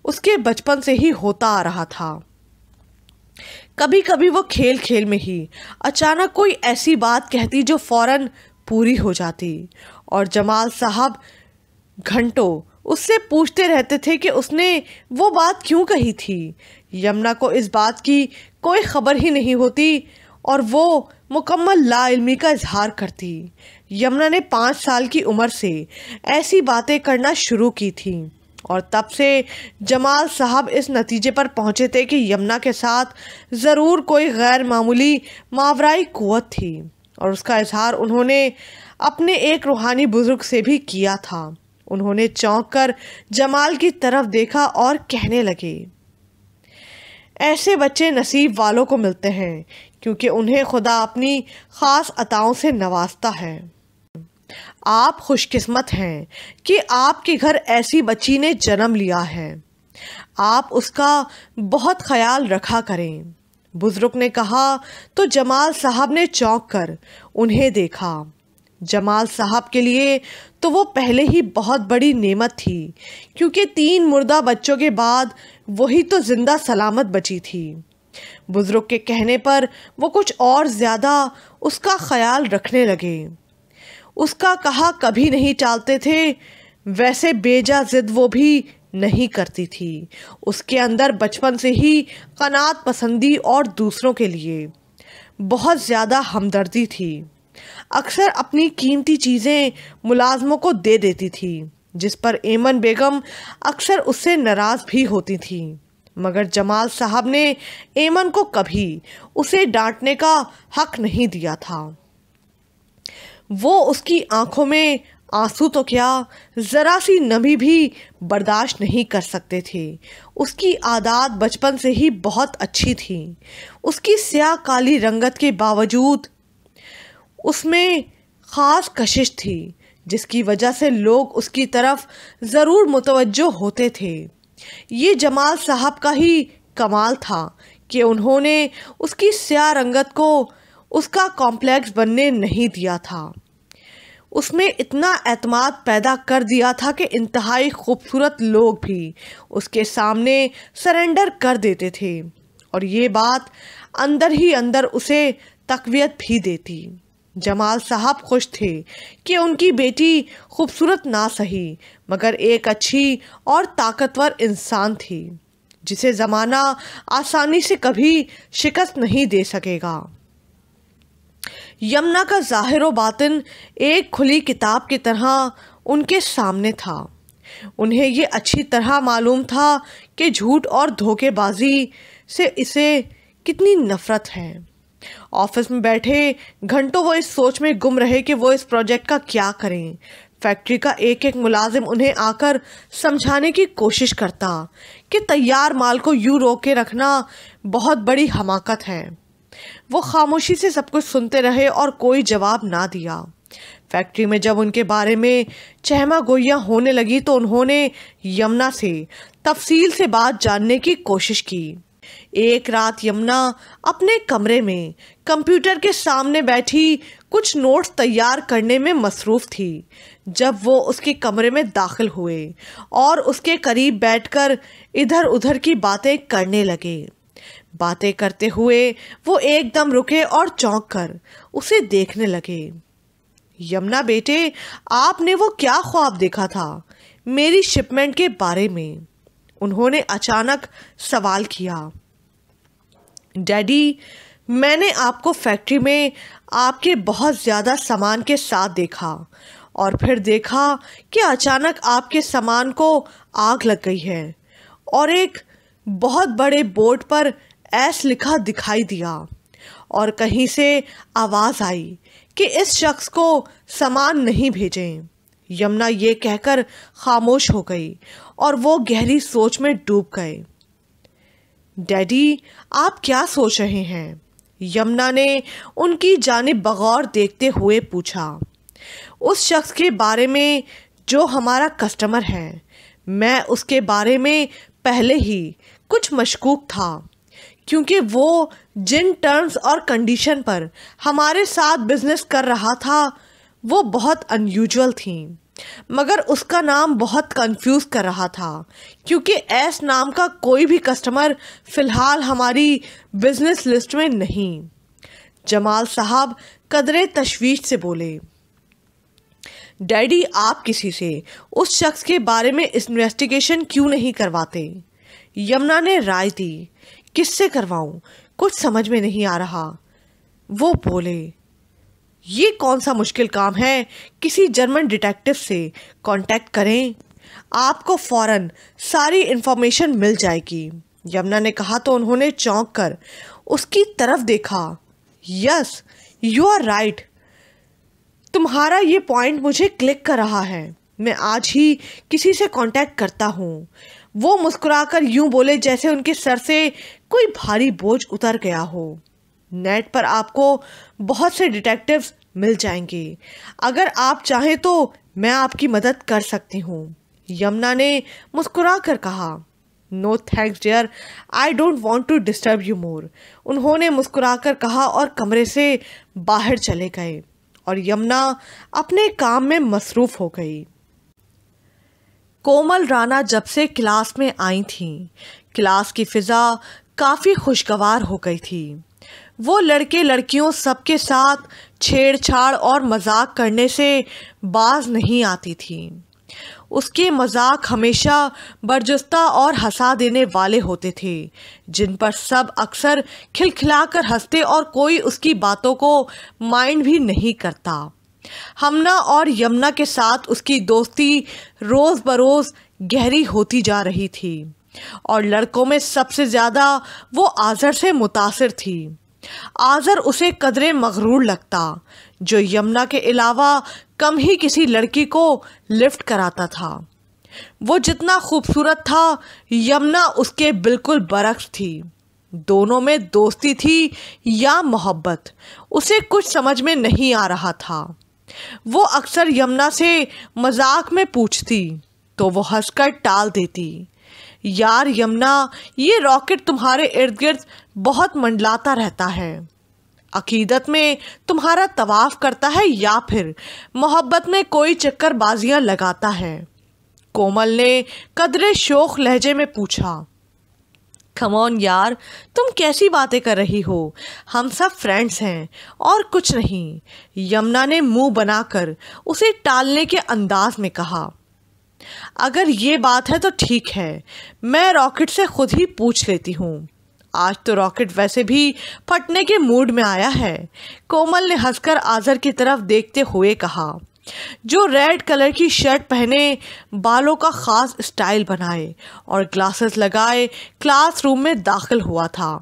उसके बचपन से ही होता आ रहा था। कभी कभी वो खेल खेल में ही अचानक कोई ऐसी बात कहती जो फौरन पूरी हो जाती और जमाल साहब घंटों उससे पूछते रहते थे कि उसने वो बात क्यों कही थी। यमुना को इस बात की कोई खबर ही नहीं होती और वो मुकम्मल लाइल्मी का इजहार करती। यमुना ने 5 साल की उम्र से ऐसी बातें करना शुरू की थी और तब से जमाल साहब इस नतीजे पर पहुंचे थे कि यमुना के साथ ज़रूर कोई गैर मामूली मावराई क़ुव्वत थी और उसका इजहार उन्होंने अपने एक रूहानी बुज़ुर्ग से भी किया था। उन्होंने चौंक कर जमाल की तरफ देखा और कहने लगे, ऐसे बच्चे नसीब वालों को मिलते हैं क्योंकि उन्हें खुदा अपनी ख़ास अताओं से नवाजता है। आप खुशकिस्मत हैं कि आपके घर ऐसी बच्ची ने जन्म लिया है। आप उसका बहुत ख्याल रखा करें। बुज़ुर्ग ने कहा तो जमाल साहब ने चौंक कर उन्हें देखा। जमाल साहब के लिए तो वो पहले ही बहुत बड़ी नेमत थी क्योंकि 3 मुर्दा बच्चों के बाद वही तो जिंदा सलामत बची थी। बुज़ुर्ग के कहने पर वो कुछ और ज़्यादा उसका ख्याल रखने लगे। उसका कहा कभी नहीं टालते थे। वैसे बेजा ज़िद वो भी नहीं करती थी। उसके अंदर बचपन से ही क़नात पसंदी और दूसरों के लिए बहुत ज़्यादा हमदर्दी थी। अक्सर अपनी कीमती चीज़ें मुलाजमों को दे देती थी, जिस पर एमन बेगम अक्सर उससे नाराज़ भी होती थी। मगर जमाल साहब ने एमन को कभी उसे डांटने का हक नहीं दिया था। वो उसकी आंखों में आंसू तो क्या, ज़रा सी नमी भी बर्दाश्त नहीं कर सकते थे। उसकी आदत बचपन से ही बहुत अच्छी थी। उसकी स्याह काली रंगत के बावजूद उसमें ख़ास कशिश थी, जिसकी वजह से लोग उसकी तरफ ज़रूर मुतवज्जो होते थे। ये जमाल साहब का ही कमाल था कि उन्होंने उसकी स्याह रंगत को उसका कॉम्प्लेक्स बनने नहीं दिया था। उसमें इतना एतमाद पैदा कर दिया था कि इंतहाई खूबसूरत लोग भी उसके सामने सरेंडर कर देते थे और ये बात अंदर ही अंदर उसे तक़वियत भी देती। जमाल साहब खुश थे कि उनकी बेटी खूबसूरत ना सही मगर एक अच्छी और ताकतवर इंसान थी जिसे ज़माना आसानी से कभी शिकस्त नहीं दे सकेगा। यमुना का ज़ाहिर व बातिन एक खुली किताब की तरह उनके सामने था। उन्हें ये अच्छी तरह मालूम था कि झूठ और धोखेबाजी से इसे कितनी नफ़रत है। ऑफिस में बैठे घंटों वो इस सोच में गुम रहे कि वो इस प्रोजेक्ट का क्या करें। फैक्ट्री का एक एक मुलाजिम उन्हें आकर समझाने की कोशिश करता कि तैयार माल को यूं रोक के रखना बहुत बड़ी हमाकत है। वो खामोशी से सब कुछ सुनते रहे और कोई जवाब ना दिया। फैक्ट्री में जब उनके बारे में चहमा गोइयाँ होने लगी तो उन्होंने यमुना से तफसील से बात जानने की कोशिश की। एक रात यमुना अपने कमरे में कंप्यूटर के सामने बैठी कुछ नोट्स तैयार करने में मसरूफ़ थी जब वो उसके कमरे में दाखिल हुए और उसके करीब बैठकर इधर उधर की बातें करने लगे। बातें करते हुए वो एकदम रुके और चौंक कर उसे देखने लगे। यमुना बेटे, आपने वो क्या ख्वाब देखा था मेरी शिपमेंट के बारे में? उन्होंने अचानक सवाल किया। डैडी, मैंने आपको फैक्ट्री में आपके बहुत ज़्यादा सामान के साथ देखा और फिर देखा कि अचानक आपके सामान को आग लग गई है और एक बहुत बड़े बोर्ड पर एस लिखा दिखाई दिया और कहीं से आवाज़ आई कि इस शख्स को सामान नहीं भेजें। यमुना ये कहकर खामोश हो गई और वो गहरी सोच में डूब गए। डैडी, आप क्या सोच रहे हैं? यमुना ने उनकी जानिब बगौर देखते हुए पूछा। उस शख्स के बारे में जो हमारा कस्टमर है। मैं उसके बारे में पहले ही कुछ मशकूक था क्योंकि वो जिन टर्म्स और कंडीशन पर हमारे साथ बिजनेस कर रहा था वो बहुत अनयूजुअल थी, मगर उसका नाम बहुत कंफ्यूज कर रहा था क्योंकि एस नाम का कोई भी कस्टमर फ़िलहाल हमारी बिजनेस लिस्ट में नहीं। जमाल साहब कदरे तशवीश से बोले। डैडी, आप किसी से उस शख्स के बारे में इन्वेस्टिगेशन क्यों नहीं करवाते? यमुना ने राय दी। किससे करवाऊं? कुछ समझ में नहीं आ रहा। वो बोले, ये कौन सा मुश्किल काम है? किसी जर्मन डिटेक्टिव से कांटेक्ट करें, आपको फ़ौरन सारी इन्फॉर्मेशन मिल जाएगी। यमुना ने कहा तो उन्होंने चौंक कर उसकी तरफ देखा। Yes, you are right. तुम्हारा ये पॉइंट मुझे क्लिक कर रहा है। मैं आज ही किसी से कांटेक्ट करता हूँ। वो मुस्कुराकर यूं बोले जैसे उनके सर से कोई भारी बोझ उतर गया हो। नेट पर आपको बहुत से डिटेक्टिव्स मिल जाएंगे। अगर आप चाहें तो मैं आपकी मदद कर सकती हूँ। यमुना ने मुस्कुरा कर कहा। No thanks dear, I don't want to disturb you more. उन्होंने मुस्कुराकर कहा और कमरे से बाहर चले गए और यमुना अपने काम में मसरूफ़ हो गई। कोमल राणा जब से क्लास में आई थीं, क्लास की फ़िज़ा काफ़ी खुशगवार हो गई थी। वो लड़के लड़कियों सबके साथ छेड़छाड़ और मजाक करने से बाज नहीं आती थी। उसके मजाक हमेशा बरजस्ता और हंसा देने वाले होते थे, जिन पर सब अक्सर खिलखिलाकर हंसते और कोई उसकी बातों को माइंड भी नहीं करता। हमना और यमुना के साथ उसकी दोस्ती रोज़ बरोज़ गहरी होती जा रही थी और लड़कों में सबसे ज़्यादा वो आज़र से मुतासिर थी। आज़र उसे कदरे मगरूर लगता, जो यमुना के अलावा कम ही किसी लड़की को लिफ्ट कराता था। वो जितना खूबसूरत था, यमुना उसके बिल्कुल बरक्स थी। दोनों में दोस्ती थी या मोहब्बत, उसे कुछ समझ में नहीं आ रहा था। वो अक्सर यमुना से मजाक में पूछती तो वो हंसकर टाल देती। यार यमुना, ये रॉकेट तुम्हारे इर्द गिर्द बहुत मंडलाता रहता है। अकीदत में तुम्हारा तवाफ करता है या फिर मोहब्बत में कोई चक्करबाजियां लगाता है? कोमल ने कदरे शोख लहजे में पूछा। कम ऑन यार, तुम कैसी बातें कर रही हो? हम सब फ्रेंड्स हैं और कुछ नहीं। यमुना ने मुंह बनाकर उसे टालने के अंदाज में कहा। अगर ये बात है तो ठीक है, मैं रॉकेट से खुद ही पूछ लेती हूँ। आज तो रॉकेट वैसे भी फटने के मूड में आया है। कोमल ने हंसकर आज़र की तरफ देखते हुए कहा, जो रेड कलर की शर्ट पहने, बालों का खास स्टाइल बनाए और ग्लासेस लगाए क्लासरूम में दाखिल हुआ था।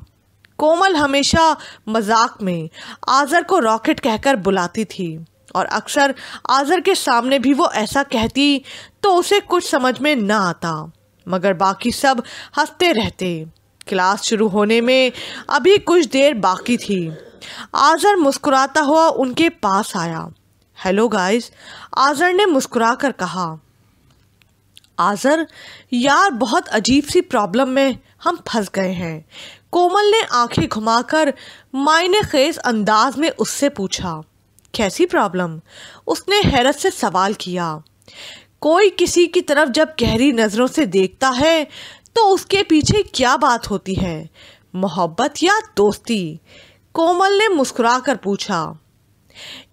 कोमल हमेशा मजाक में आज़र को रॉकेट कहकर बुलाती थी और अक्सर आज़र के सामने भी वो ऐसा कहती तो उसे कुछ समझ में न आता, मगर बाकी सब हंसते रहते। क्लास शुरू होने में अभी कुछ देर बाकी थी। आज़र मुस्कुराता हुआ उनके पास आया। हेलो गाइस, आज़र ने मुस्कुरा कर कहा। आज़र, यार बहुत अजीब सी प्रॉब्लम में हम फंस गए हैं। कोमल ने आंखें घुमाकर मायने खेज अंदाज में उससे पूछा। कैसी प्रॉब्लम? उसने हैरत से सवाल किया। कोई किसी की तरफ जब गहरी नज़रों से देखता है तो उसके पीछे क्या बात होती है, मोहब्बत या दोस्ती? कोमल ने मुस्कुराकर पूछा।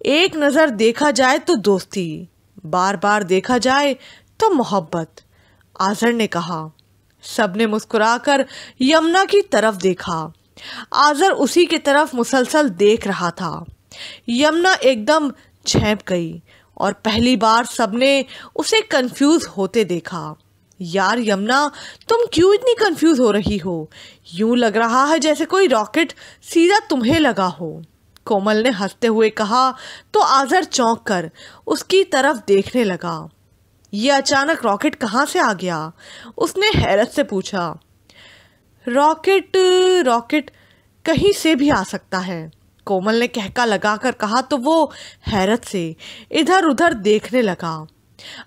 एक नज़र देखा जाए तो दोस्ती, बार बार देखा जाए तो मोहब्बत, आज़र ने कहा। सबने मुस्कुराकर यमुना की तरफ देखा। आज़र उसी की तरफ मुसलसल देख रहा था। यमुना एकदम झेंप गई और पहली बार सबने उसे कंफ्यूज होते देखा। यार यमुना, तुम क्यों इतनी कंफ्यूज हो रही हो? यूं लग रहा है जैसे कोई रॉकेट सीधा तुम्हें लगा हो। कोमल ने हंसते हुए कहा तो आज़र चौंक कर उसकी तरफ देखने लगा। ये अचानक रॉकेट कहाँ से आ गया? उसने हैरत से पूछा। रॉकेट कहीं से भी आ सकता है, कोमल ने कहका लगाकर कहा तो वो हैरत से इधर उधर देखने लगा।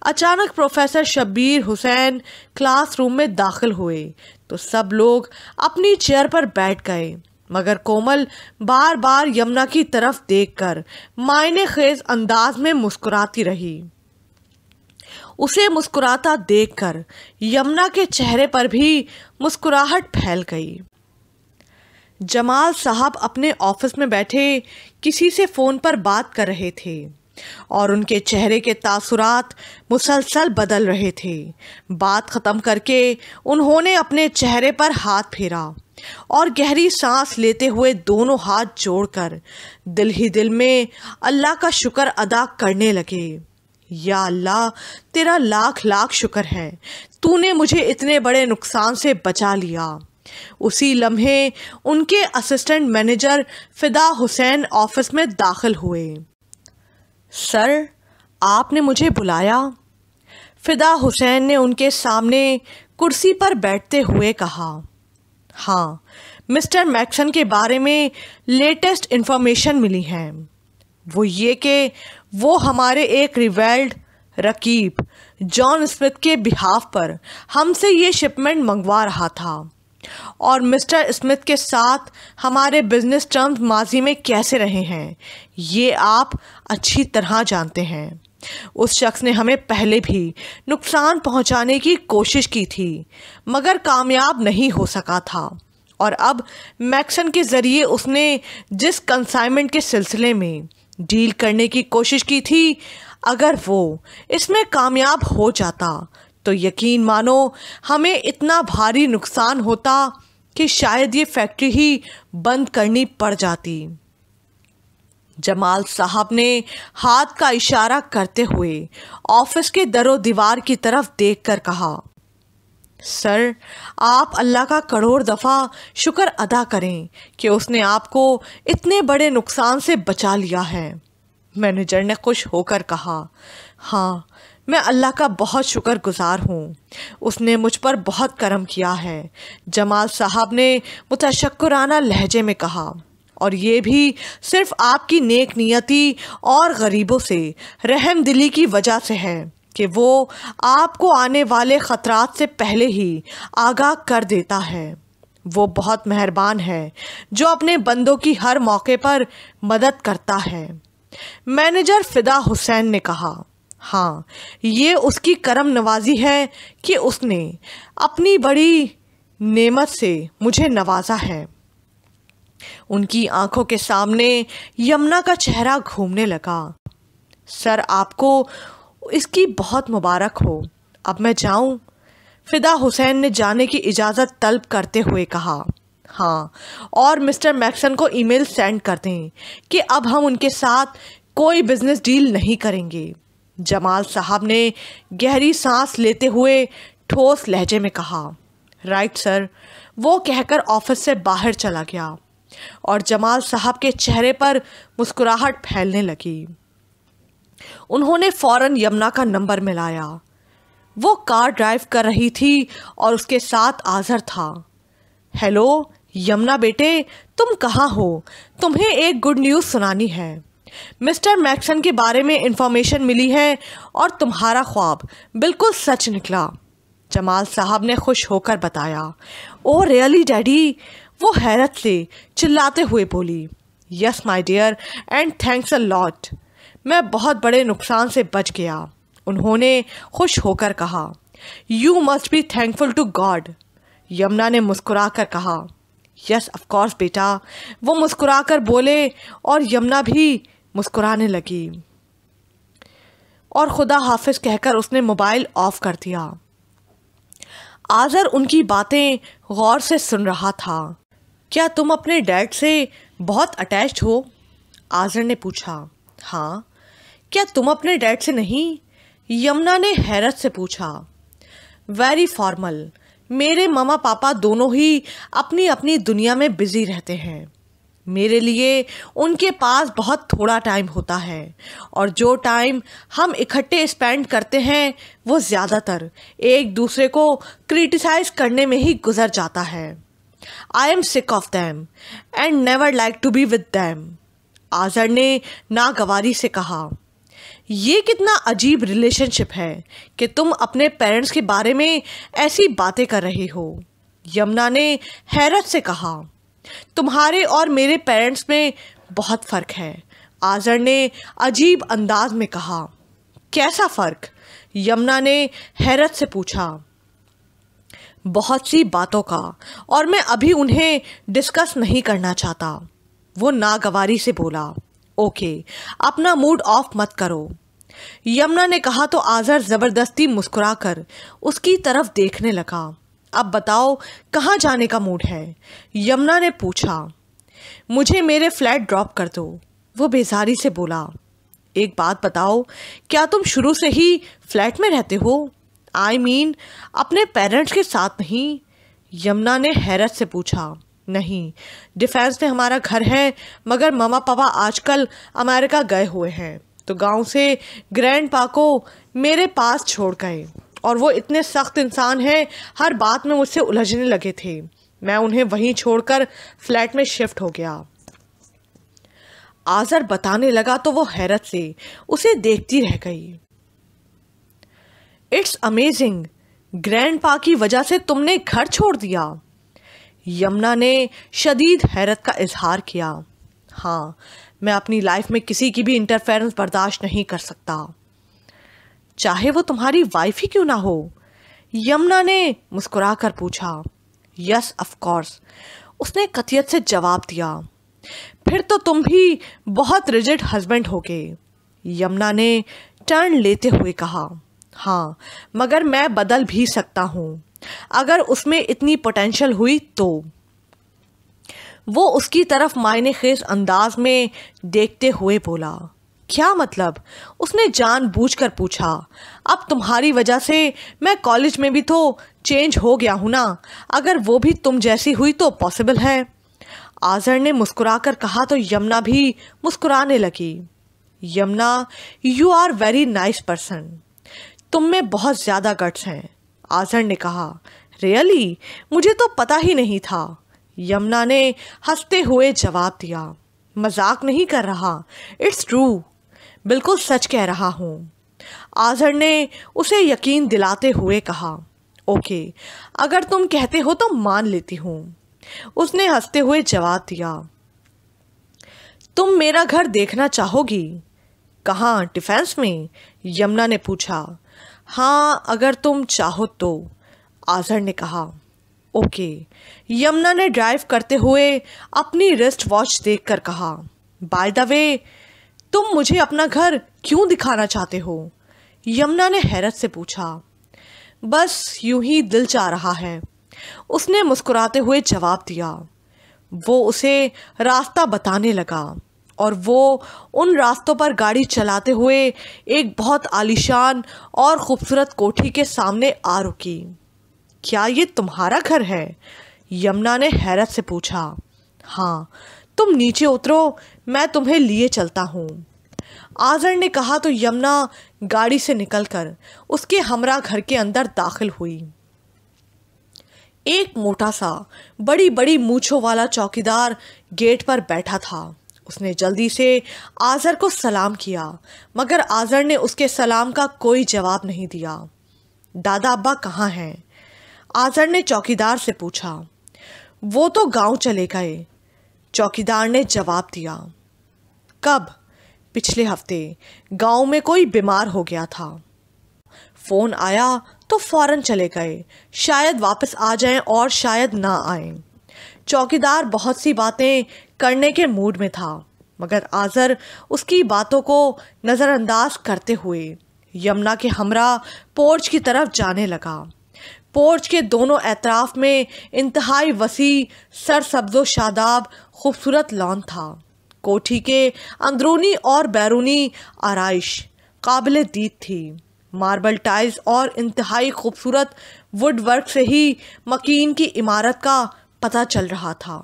अचानक प्रोफेसर शब्बीर हुसैन क्लासरूम में दाखिल हुए तो सब लोग अपनी चेयर पर बैठ गए, मगर कोमल बार बार यमुना की तरफ देखकर मायने खेज अंदाज में मुस्कुराती रही। उसे मुस्कुराता देखकर यमुना के चेहरे पर भी मुस्कुराहट फैल गई। जमाल साहब अपने ऑफिस में बैठे किसी से फ़ोन पर बात कर रहे थे और उनके चेहरे के तासुरात मुसलसल बदल रहे थे। बात ख़त्म करके उन्होंने अपने चेहरे पर हाथ फेरा और गहरी सांस लेते हुए दोनों हाथ जोड़कर दिल ही दिल में अल्लाह का शुक्र अदा करने लगे। या अल्लाह, तेरा लाख लाख शुक्र है, तूने मुझे इतने बड़े नुकसान से बचा लिया। उसी लम्हे उनके assistant manager Fida Hussain office में दाखिल हुए। सर, आपने मुझे बुलाया? फ़िदा हुसैन ने उनके सामने कुर्सी पर बैठते हुए कहा। हाँ, मिस्टर मैक्सन के बारे में लेटेस्ट इन्फॉर्मेशन मिली है। वो ये कि वो हमारे एक रिवेल्ड रकीब जॉन स्मिथ के बिहाफ पर हमसे ये शिपमेंट मंगवा रहा था और मिस्टर स्मिथ के साथ हमारे बिजनेस टर्म्स माजी में कैसे रहे हैं ये आप अच्छी तरह जानते हैं। उस शख्स ने हमें पहले भी नुकसान पहुंचाने की कोशिश की थी मगर कामयाब नहीं हो सका था और अब मैक्सन के ज़रिए उसने जिस कंसाइनमेंट के सिलसिले में डील करने की कोशिश की थी, अगर वो इसमें कामयाब हो जाता तो यकीन मानो हमें इतना भारी नुकसान होता कि शायद ये फैक्ट्री ही बंद करनी पड़ जाती। जमाल साहब ने हाथ का इशारा करते हुए ऑफिस के दरो दीवार की तरफ देखकर कहा। सर, आप अल्लाह का करोड़ दफ़ा शुक्र अदा करें कि उसने आपको इतने बड़े नुकसान से बचा लिया है। मैनेजर ने खुश होकर कहा। हाँ, मैं अल्लाह का बहुत शुक्रगुजार हूँ, उसने मुझ पर बहुत करम किया है, जमाल साहब ने मुतशक्किराना लहजे में कहा। और ये भी सिर्फ आपकी नेक नियति और गरीबों से रहम दिली की वजह से है कि वो आपको आने वाले ख़तरात से पहले ही आगाह कर देता है। वो बहुत मेहरबान है जो अपने बंदों की हर मौके पर मदद करता है। मैनेजर फ़िदा हुसैन ने कहा। हाँ, ये उसकी करम नवाजी है कि उसने अपनी बड़ी नेमत से मुझे नवाजा है। उनकी आंखों के सामने यमुना का चेहरा घूमने लगा। सर, आपको इसकी बहुत मुबारक हो। अब मैं जाऊं? फिदा हुसैन ने जाने की इजाज़त तलब करते हुए कहा। हाँ, और मिस्टर मैक्सन को ईमेल सेंड कर दें कि अब हम उनके साथ कोई बिजनेस डील नहीं करेंगे। जमाल साहब ने गहरी सांस लेते हुए ठोस लहजे में कहा। Right sir. वो कहकर ऑफिस से बाहर चला गया और जमाल साहब के चेहरे पर मुस्कुराहट फैलने लगी। उन्होंने फौरन यमुना का नंबर मिलाया। वो कार ड्राइव कर रही थी और उसके साथ आज़र था। हेलो यमुना बेटे, तुम कहाँ हो? तुम्हें एक गुड न्यूज़ सुनानी है। मिस्टर मैक्सन के बारे में इंफॉर्मेशन मिली है और तुम्हारा ख्वाब बिल्कुल सच निकला, जमाल साहब ने खुश होकर बताया। Oh really daddy? वो हैरत से चिल्लाते हुए बोली। Yes my dear, and thanks a lot. मैं बहुत बड़े नुकसान से बच गया, उन्होंने खुश होकर कहा। You must be thankful to God, Yamuna ने मुस्कुरा कर कहा। यस ऑफ कोर्स बेटा, वो मुस्कुरा कर बोले और यमुना भी मुस्कुराने लगी और खुदा हाफिज कहकर उसने मोबाइल ऑफ कर दिया। आज़र उनकी बातें गौर से सुन रहा था। क्या तुम अपने डैड से बहुत अटैच्ड हो? आज़र ने पूछा। हाँ। क्या तुम अपने डैड से नहीं? यमुना ने हैरत से पूछा। Very formal. मेरे मामा पापा दोनों ही अपनी अपनी दुनिया में बिजी रहते हैं। मेरे लिए उनके पास बहुत थोड़ा टाइम होता है और जो टाइम हम इकट्ठे स्पेंड करते हैं वो ज़्यादातर एक दूसरे को क्रिटिसाइज करने में ही गुजर जाता है। I am sick of them and never like to be with them, Azar ने नागवारी से कहा। ये कितना अजीब रिलेशनशिप है कि तुम अपने पेरेंट्स के बारे में ऐसी बातें कर रहे हो, यमुना ने हैरत से कहा। तुम्हारे और मेरे पेरेंट्स में बहुत फ़र्क है, आज़र ने अजीब अंदाज में कहा। कैसा फ़र्क? यमुना ने हैरत से पूछा। बहुत सी बातों का, और मैं अभी उन्हें डिस्कस नहीं करना चाहता, वो नागवारी से बोला। ओके, अपना मूड ऑफ मत करो, यमुना ने कहा तो आज़र ज़बरदस्ती मुस्कुराकर उसकी तरफ देखने लगा। अब बताओ कहाँ जाने का मूड है? यमुना ने पूछा। मुझे मेरे फ्लैट ड्रॉप कर दो, वो बेजारी से बोला। एक बात बताओ, क्या तुम शुरू से ही फ्लैट में रहते हो? आई मीन अपने पेरेंट्स के साथ नहीं? यमुना ने हैरत से पूछा। नहीं, डिफेंस में हमारा घर है, मगर मामा पापा आजकल अमेरिका गए हुए हैं तो गांव से ग्रैंडपा को मेरे पास छोड़ गए और वो इतने सख्त इंसान हैं, हर बात में मुझसे उलझने लगे थे। मैं उन्हें वहीं छोड़कर फ्लैट में शिफ्ट हो गया। आज़र बताने लगा तो वो हैरत से उसे देखती रह गई। इट्स अमेजिंग, ग्रैंडपा की वजह से तुमने घर छोड़ दिया? यमुना ने शदीद हैरत का इजहार किया। हाँ, मैं अपनी लाइफ में किसी की भी इंटरफेरेंस बर्दाश्त नहीं कर सकता, चाहे वो तुम्हारी वाइफ ही क्यों ना हो, यमुना ने मुस्कुराकर पूछा। यस ऑफ कोर्स, उसने कतियत से जवाब दिया। फिर तो तुम भी बहुत रिजिड हस्बैंड होगे, यमुना ने टर्न लेते हुए कहा। हाँ, मगर मैं बदल भी सकता हूँ अगर उसमें इतनी पोटेंशियल हुई तो। वो उसकी तरफ मायनेखेज अंदाज में देखते हुए बोला। क्या मतलब? उसने जानबूझकर पूछा। अब तुम्हारी वजह से मैं कॉलेज में भी तो चेंज हो गया हूँ ना, अगर वो भी तुम जैसी हुई तो पॉसिबल है, आज़र ने मुस्कुराकर कहा तो यमुना भी मुस्कुराने लगी। Yamuna, you are very nice person, तुम में बहुत ज़्यादा गट्स हैं, आज़र ने कहा। रियली? मुझे तो पता ही नहीं था, यमुना ने हंसते हुए जवाब दिया। मजाक नहीं कर रहा, इट्स ट्रू, बिल्कुल सच कह रहा हूँ, आज़र ने उसे यकीन दिलाते हुए कहा। ओके, अगर तुम कहते हो तो मान लेती हूँ, उसने हंसते हुए जवाब दिया। तुम मेरा घर देखना चाहोगी? कहाँ, डिफेंस में? यमुना ने पूछा। हाँ, अगर तुम चाहो तो, आज़र ने कहा। ओके, यमुना ने ड्राइव करते हुए अपनी रिस्ट वॉच देखकर कहा। बाय द वे, तुम मुझे अपना घर क्यों दिखाना चाहते हो? यमुना ने हैरत से पूछा। बस यूं ही दिल चाह रहा है, उसने मुस्कुराते हुए जवाब दिया। वो उसे रास्ता बताने लगा और वो उन रास्तों पर गाड़ी चलाते हुए एक बहुत आलीशान और खूबसूरत कोठी के सामने आ रुकी। क्या ये तुम्हारा घर है? यमुना ने हैरत से पूछा। हाँ, तुम नीचे उतरो, मैं तुम्हें लिए चलता हूँ, आज़र ने कहा तो यमुना गाड़ी से निकलकर उसके हमरा घर के अंदर दाखिल हुई। एक मोटा सा बड़ी बड़ी मूंछों वाला चौकीदार गेट पर बैठा था। उसने जल्दी से आज़र को सलाम किया, मगर आज़र ने उसके सलाम का कोई जवाब नहीं दिया। दादा अब्बा कहाँ हैं? आज़र ने चौकीदार से पूछा। वो तो गांव चले गए, चौकीदार ने जवाब दिया। कब? पिछले हफ्ते गांव में कोई बीमार हो गया था, फ़ोन आया तो फौरन चले गए, शायद वापस आ जाएं और शायद ना आएं। चौकीदार बहुत सी बातें करने के मूड में था, मगर आज़र उसकी बातों को नज़रअंदाज करते हुए यमुना के हमरा पोर्च की तरफ जाने लगा। पोर्च के दोनों एतराफ़ में इंतहाई वसी सरसब्ज़ो शादाब खूबसूरत लॉन था। कोठी के अंदरूनी और बैरूनी आराइश काबिल दीद थी। मार्बल टाइल्स और इंतहाई खूबसूरत वुड वर्क से ही मकीन की इमारत का पता चल रहा था।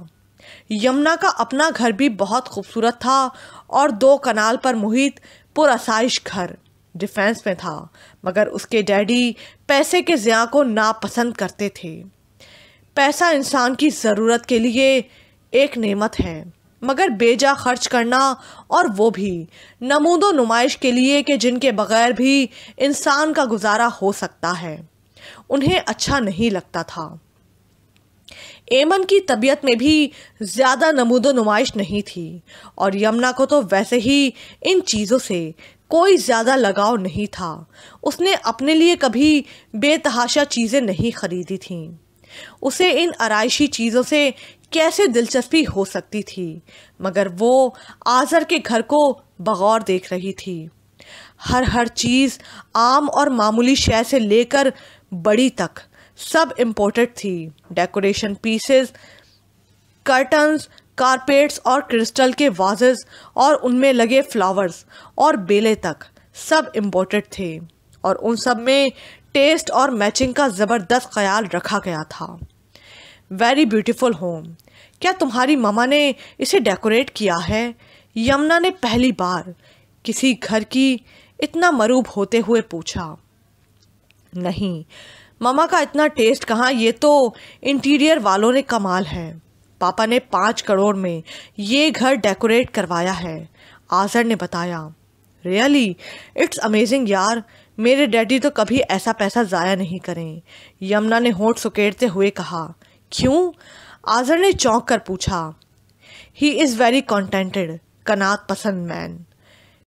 यमुना का अपना घर भी बहुत खूबसूरत था और 2 कनाल पर मुहित पुरआसाइश घर डिफेंस में था, मगर उसके डैडी पैसे के ज़िया को नापसंद करते थे। पैसा इंसान की ज़रूरत के लिए एक नेमत है, मगर बेजा खर्च करना, और वो भी नमूदो नुमाइश के लिए कि जिनके बगैर भी इंसान का गुजारा हो सकता है, उन्हें अच्छा नहीं लगता था। एमन की तबीयत में भी ज़्यादा नमूदो नुमाइश नहीं थी और यमुना को तो वैसे ही इन चीज़ों से कोई ज़्यादा लगाव नहीं था। उसने अपने लिए कभी बेतहाशा चीज़ें नहीं खरीदी थीं। उसे इन आराइशी चीज़ों से कैसे दिलचस्पी हो सकती थी, मगर वो आज़र के घर को बगौर देख रही थी। हर चीज़ आम और मामूली शय से लेकर बड़ी तक सब इम्पोर्टेड थी। डेकोरेशन पीसेस, कर्टन्स, कारपेट्स और क्रिस्टल के वाजेस और उनमें लगे फ्लावर्स और बेले तक सब इम्पोर्टेड थे और उन सब में टेस्ट और मैचिंग का ज़बरदस्त ख्याल रखा गया था। Very beautiful home. क्या तुम्हारी ममा ने इसे डेकोरेट किया है? यमुना ने पहली बार किसी घर की इतना मरूब होते हुए पूछा। नहीं, ममा का इतना टेस्ट कहाँ, ये तो इंटीरियर वालों ने कमाल है। पापा ने 5 करोड़ में ये घर डेकोरेट करवाया है, आज़र ने बताया। रियली, इट्स अमेजिंग यार, मेरे डैडी तो कभी ऐसा पैसा ज़ाया नहीं करें, यमुना ने होंठ सुकेड़ते हुए कहा। क्यों? आज़र ने चौंक कर पूछा। ही इज़ वेरी कॉन्टेंटेड, कनात पसंद मैन।